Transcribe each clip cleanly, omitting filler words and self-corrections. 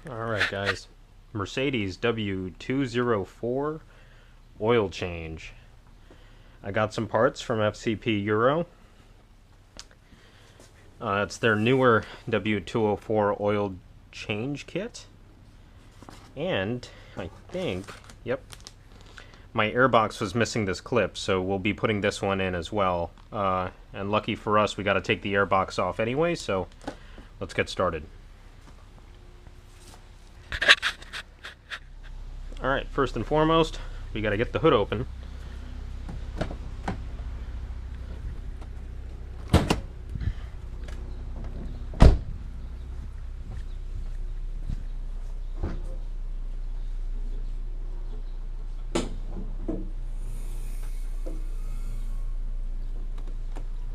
Alright guys, Mercedes W204 Oil Change. I got some parts from FCP Euro. It's their newer W204 Oil Change kit. And I think, yep, my airbox was missing this clip, so we'll be putting this one in as well. And lucky for us, we got to take the airbox off anyway, so let's get started. Alright, first and foremost, we got to get the hood open.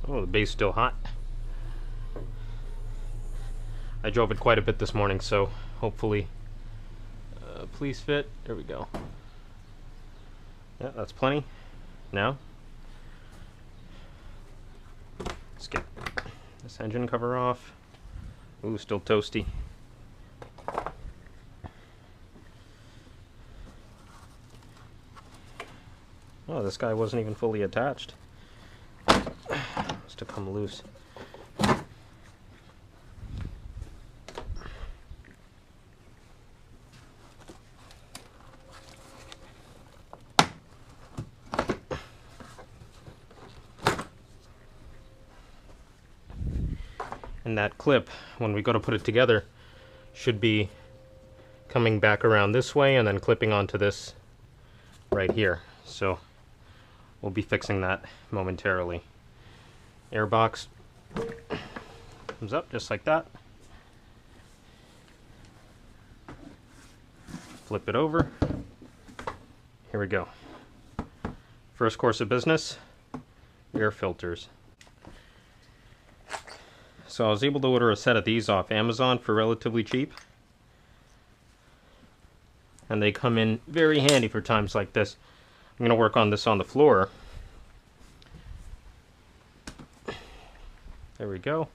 Oh, the base's still hot. I drove it quite a bit this morning, so hopefully, please fit. There we go. Yeah, that's plenty. Now, let's get this engine cover off. Ooh, still toasty. Oh, this guy wasn't even fully attached. Must have come loose. And that clip, when we go to put it together, should be coming back around this way and then clipping onto this right here. So we'll be fixing that momentarily. Airbox comes up just like that. Flip it over. Here we go. First course of business, air filters. So I was able to order a set of these off Amazon for relatively cheap. And they come in very handy for times like this. I'm going to work on this on the floor. There we go.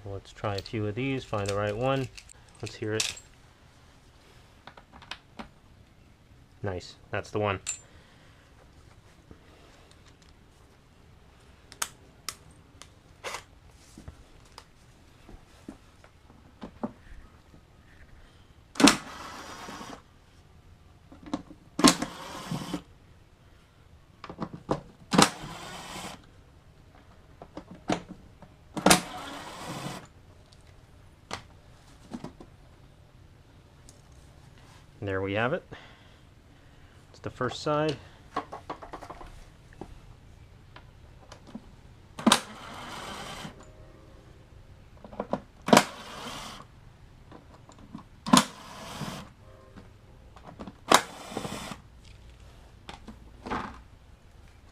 Let's try a few of these, find the right one. Let's hear it. Nice, that's the one. There we have it. It's the first side.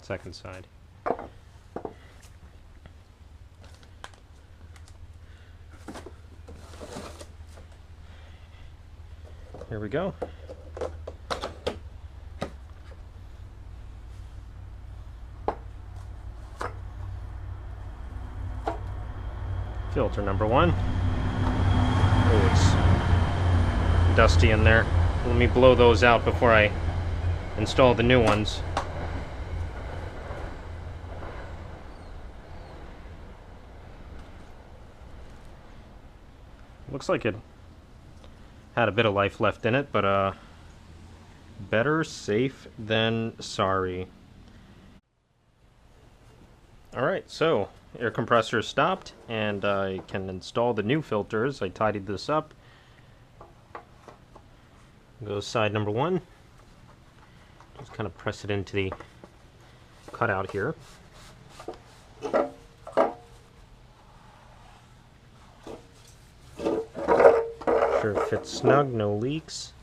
Second side. Here we go. Filter number one. Oh, it's dusty in there. Let me blow those out before I install the new ones. Looks like it had a bit of life left in it, but better safe than sorry. Alright, so air compressor stopped, and I can install the new filters. I tidied this up. Goes side number one. Just kind of press it into the cutout here. Sure it fits snug, no leaks.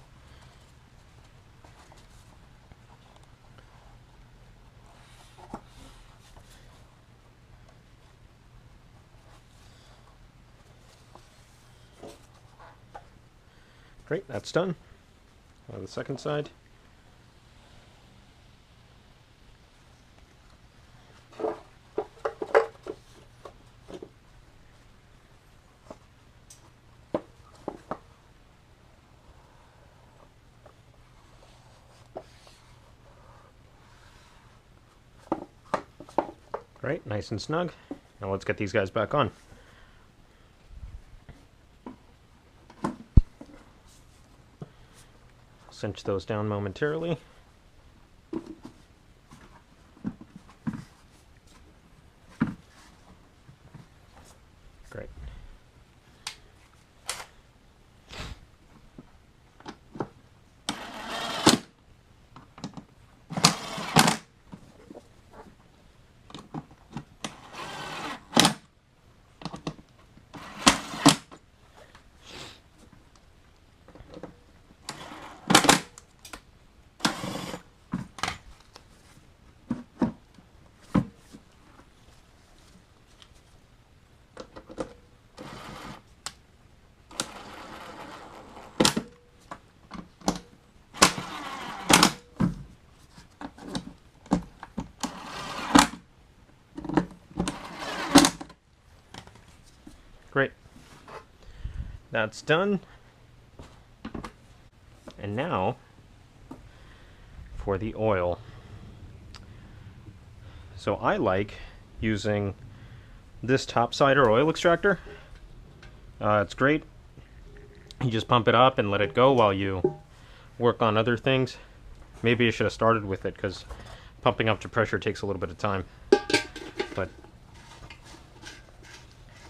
Great, that's done. On the second side. Right, nice and snug. Now let's get these guys back on. Cinch those down momentarily. Great. Great. That's done. And now for the oil. So I like using this topsider oil extractor. It's great. You just pump it up and let it go while you work on other things. Maybe I should have started with it because pumping up to pressure takes a little bit of time. But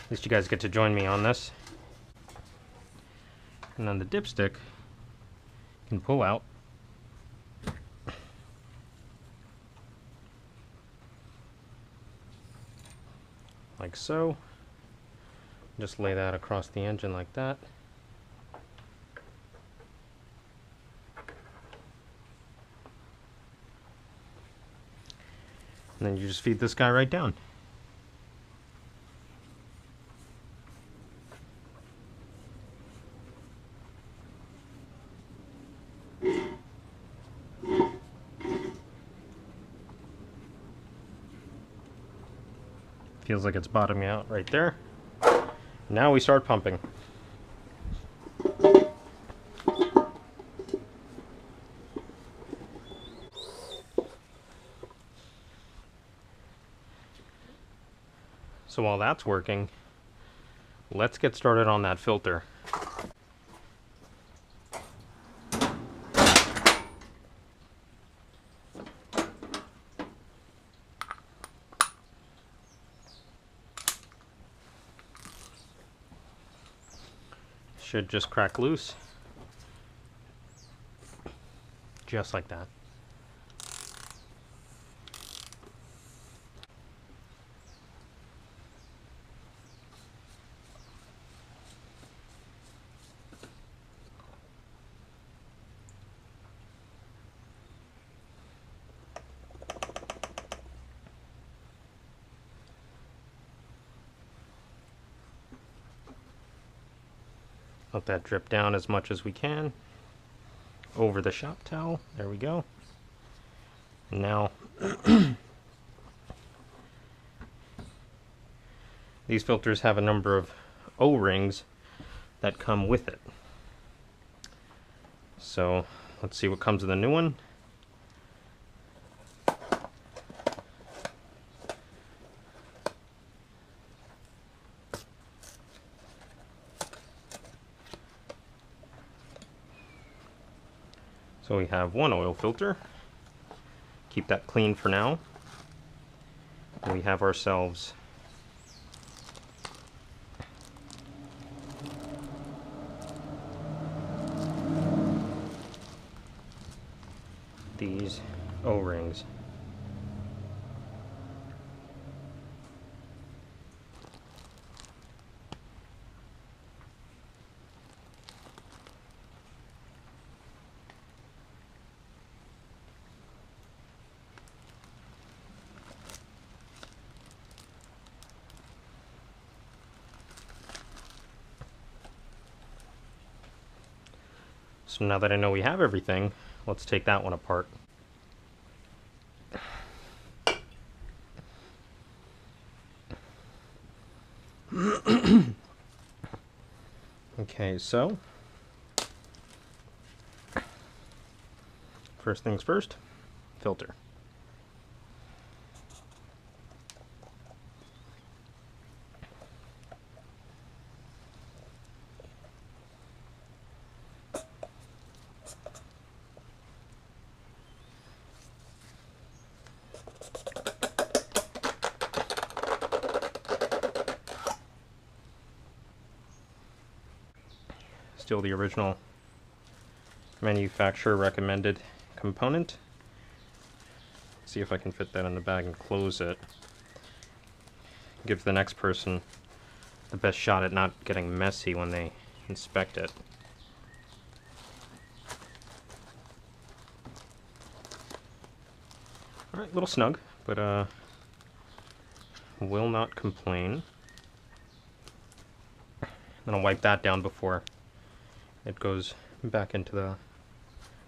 at least you guys get to join me on this. And then the dipstick can pull out. Like so. Just lay that across the engine like that. And then you just feed this guy right down. Feels like it's bottoming out right there. Now we start pumping. So while that's working, let's get started on that filter. Should just crack loose. Just like that. Let that drip down as much as we can over the shop towel. There we go. And now these filters have a number of O-rings that come with it. So let's see what comes with the new one. So we have one oil filter. Keep that clean for now. And we have ourselves these O-rings. So now that I know we have everything, let's take that one apart. Okay, so first things first, filter. Still the original manufacturer recommended component. See if I can fit that in the bag and close it. Give the next person the best shot at not getting messy when they inspect it. Alright, a little snug, but will not complain. Then I'll wipe that down before it goes back into the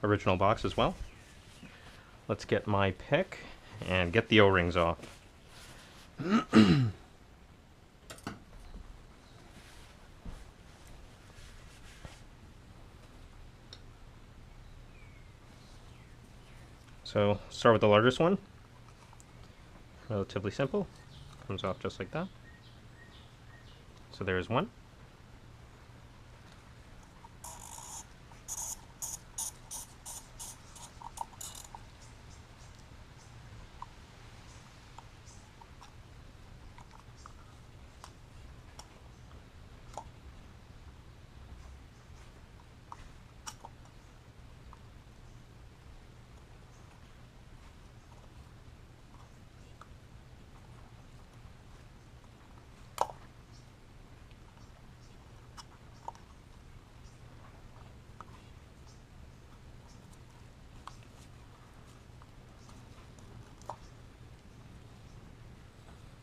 original box as well. Let's get my pick and get the O-rings off. So start with the largest one. Relatively simple. Comes off just like that. So there's one.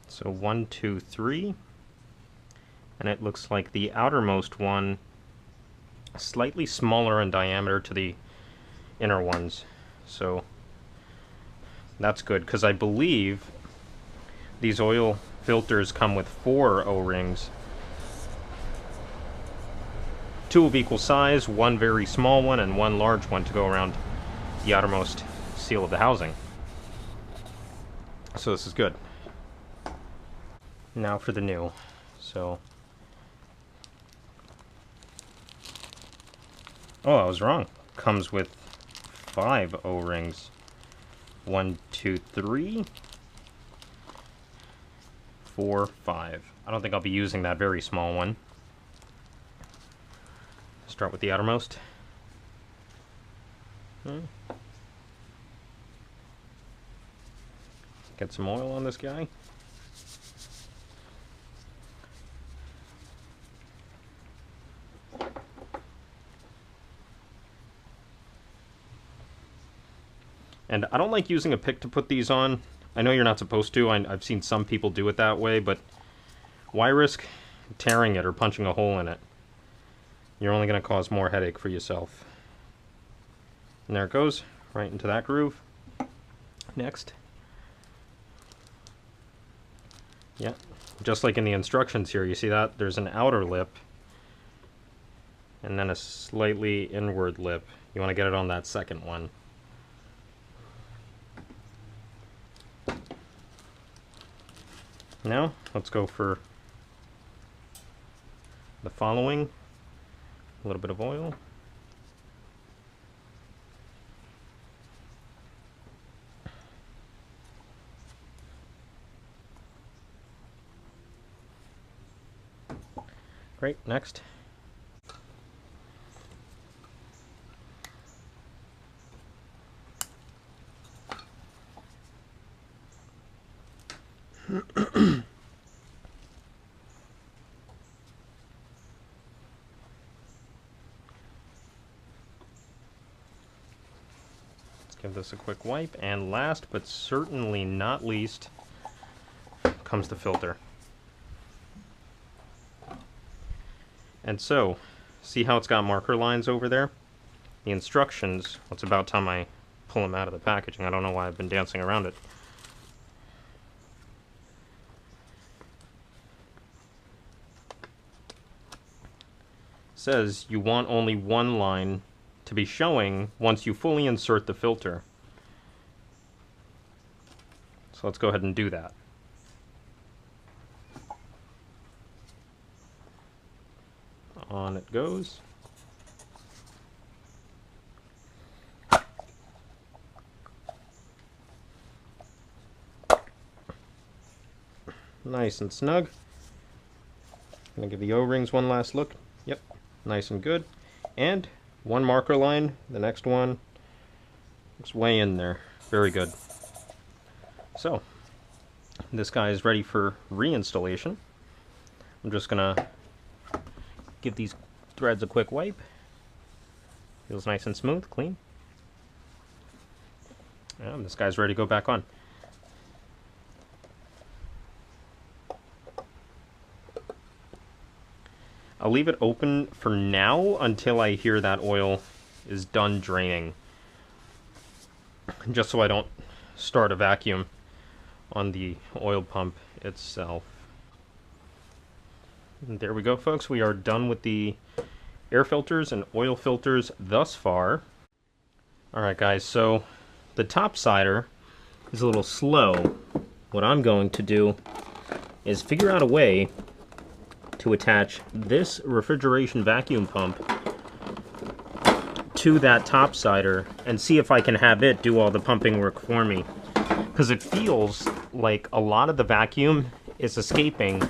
So 1, 2, 3, and it looks like the outermost one slightly smaller in diameter to the inner ones. So that's good, because I believe these oil filters come with 4 O-rings. 2 of equal size, 1 very small one, and 1 large one to go around the outermost seal of the housing. So this is good. Now for the new. So, oh, I was wrong. Comes with 5 O-rings. 1, 2, 3, 4, 5. I don't think I'll be using that very small one. Start with the outermost. Get some oil on this guy. And I don't like using a pick to put these on. I know you're not supposed to. I've seen some people do it that way, but why risk tearing it or punching a hole in it? You're only going to cause more headache for yourself. And there it goes, right into that groove. Next. Yeah, just like in the instructions here, you see that? There's an outer lip and then a slightly inward lip. You want to get it on that second one. Now, let's go for the following. A little bit of oil. Great, next. Give this a quick wipe, and last but certainly not least comes the filter. And so, see how it's got marker lines over there? the instructions. Well, it's about time I pull them out of the packaging. I don't know why I've been dancing around it. It says you want only one line to be showing once you fully insert the filter. So let's go ahead and do that. On it goes. Nice and snug. Gonna give the O-rings one last look. Yep, nice and good. And one marker line, the next one looks way in there. Very good. So, this guy is ready for reinstallation. I'm just gonna give these threads a quick wipe. Feels nice and smooth, clean. And this guy's ready to go back on. I'll leave it open for now until I hear that oil is done draining, just so I don't start a vacuum on the oil pump itself. And there we go, folks. We are done with the air filters and oil filters thus far. Alright guys, so the topsider is a little slow. What I'm going to do is figure out a way to attach this refrigeration vacuum pump to that topsider and see if I can have it do all the pumping work for me. Because it feels like a lot of the vacuum is escaping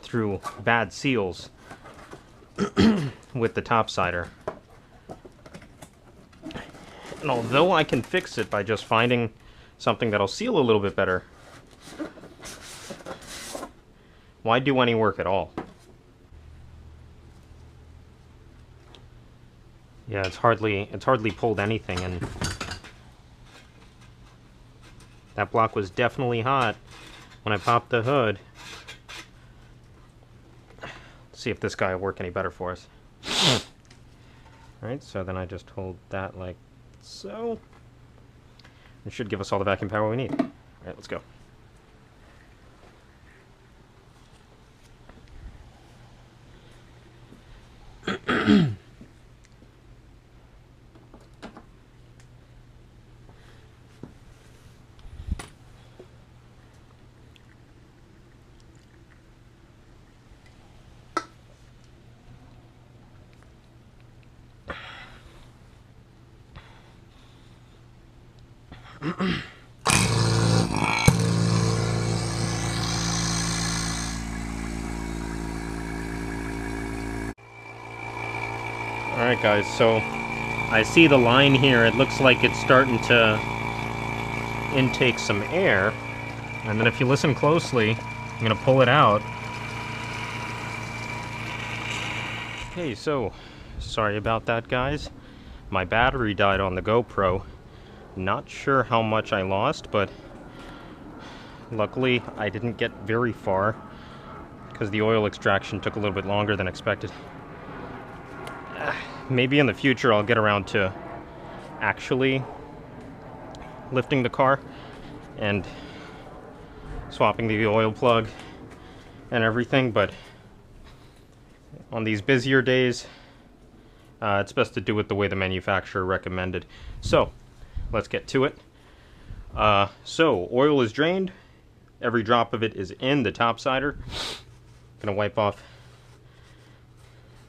through bad seals with the topsider. And although I can fix it by just finding something that'll seal a little bit better, why do any work at all? Yeah, it's hardly pulled anything, and that block was definitely hot when I popped the hood. Let's see if this guy will work any better for us. Alright, so then I just hold that like so. It should give us all the vacuum power we need. Alright, let's go. Alright guys, so I see the line here. It looks like it's starting to intake some air. And then if you listen closely, I'm going to pull it out. Okay, so sorry about that guys. My battery died on the GoPro. Not sure how much I lost, but luckily I didn't get very far because the oil extraction took a little bit longer than expected. Maybe in the future I'll get around to actually lifting the car and swapping the oil plug and everything, but on these busier days it's best to do it the way the manufacturer recommended. So let's get to it. So oil is drained. Every drop of it is in the topsider. Gonna wipe off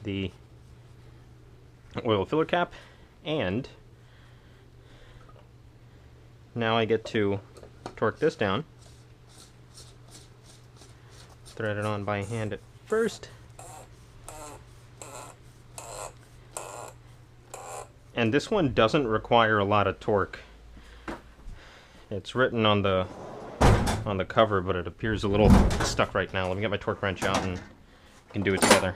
the oil filler cap, and now I get to torque this down. Thread it on by hand at first, and this one doesn't require a lot of torque. It's written on the cover, but it appears a little stuck right now. Let me get my torque wrench out and we can do it together.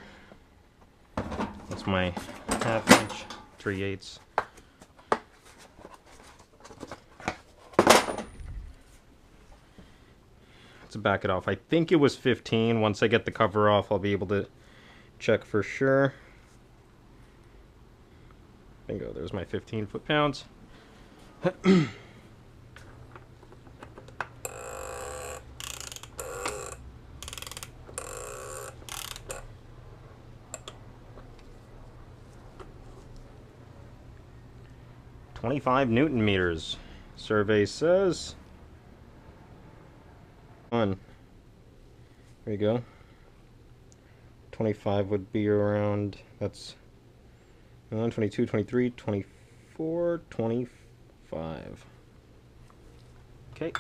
That's my 1/2 inch, 3/8. Let's back it off. I think it was 15. Once I get the cover off, I'll be able to check for sure. Bingo, there's my 15 foot-pounds. 25 Newton meters. Survey says. There you go. 25 would be around, that's 22, 23, 24, 25. Okay,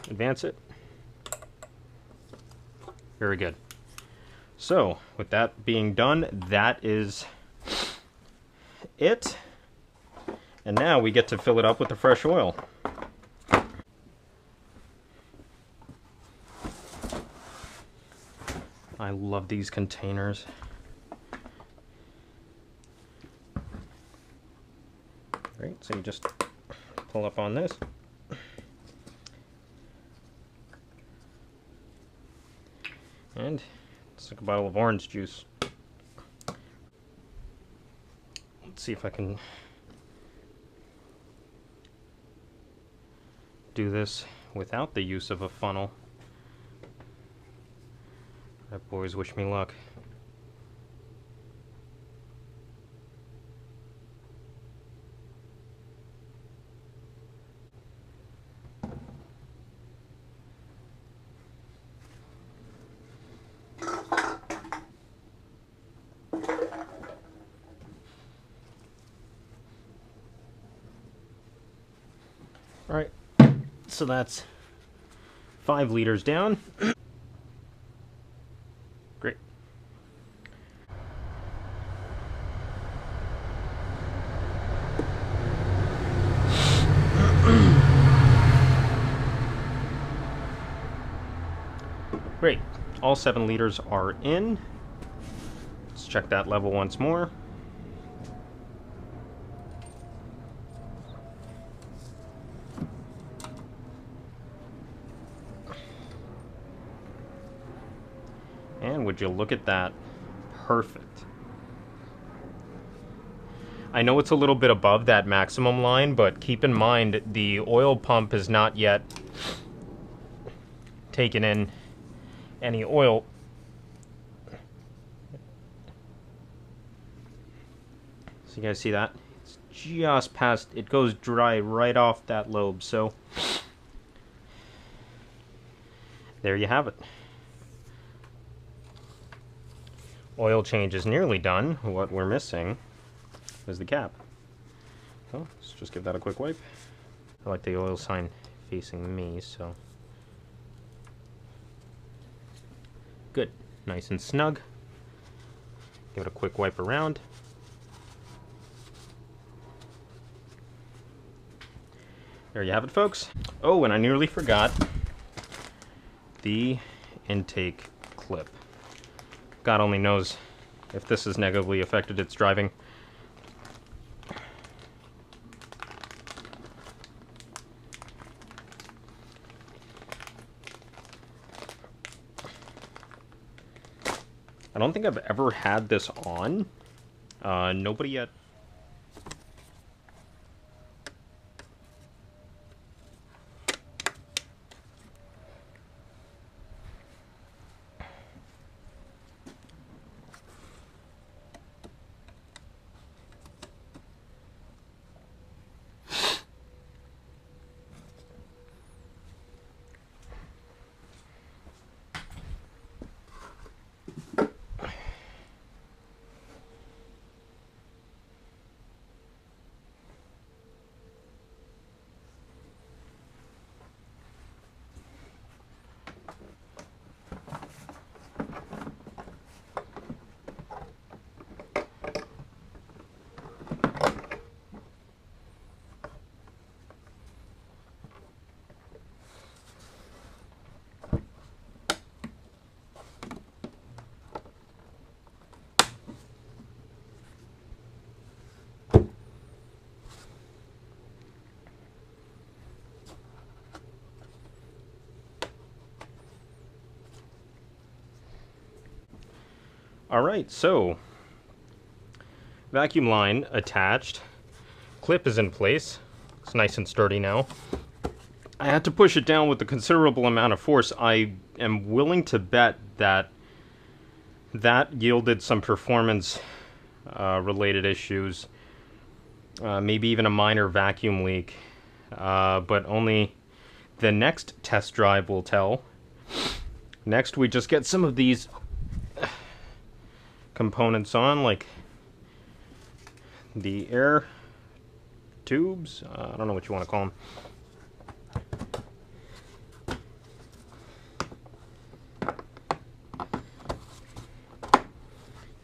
advance it. Very good. So, with that being done, that is it. And now we get to fill it up with the fresh oil. I love these containers. Right, so you just pull up on this. And it's like a bottle of orange juice. Let's see if I can do this without the use of a funnel. That boys wish me luck. All right, so that's 5 liters down. Great. Great. All 7 liters are in. Let's check that level once more. And would you look at that? Perfect. I know it's a little bit above that maximum line, but keep in mind the oil pump has not yet taken in any oil. So you guys see that? It's just past, it goes dry right off that lobe, so there you have it. Oil change is nearly done. What we're missing is the cap. So let's just give that a quick wipe. I like the oil sign facing me, so good. Nice and snug. Give it a quick wipe around. There you have it, folks. Oh, and I nearly forgot the intake clip. God only knows if this has negatively affected its driving. I don't think I've ever had this on. Nobody yet. All right, so vacuum line attached. clip is in place. It's nice and sturdy now. I had to push it down with a considerable amount of force. I am willing to bet that that yielded some performance related issues. Maybe even a minor vacuum leak. But only the next test drive will tell. Next, we just get some of these components on, like the air tubes. I don't know what you want to call them.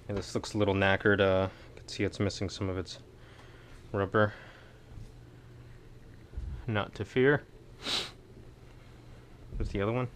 Yeah, this looks a little knackered. You can see it's missing some of its rubber. Not to fear. Where's the other one?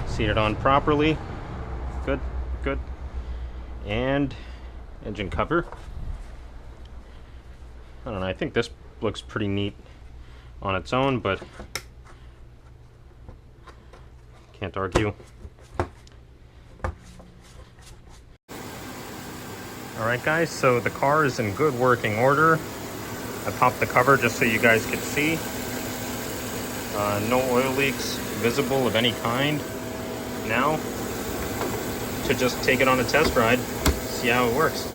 Seated on properly. Good, good. And engine cover. I don't know, I think this looks pretty neat on its own, but can't argue. Alright guys, so the car is in good working order. I popped the cover just so you guys could see. No oil leaks visible of any kind. Now, to just take it on a test ride, see how it works.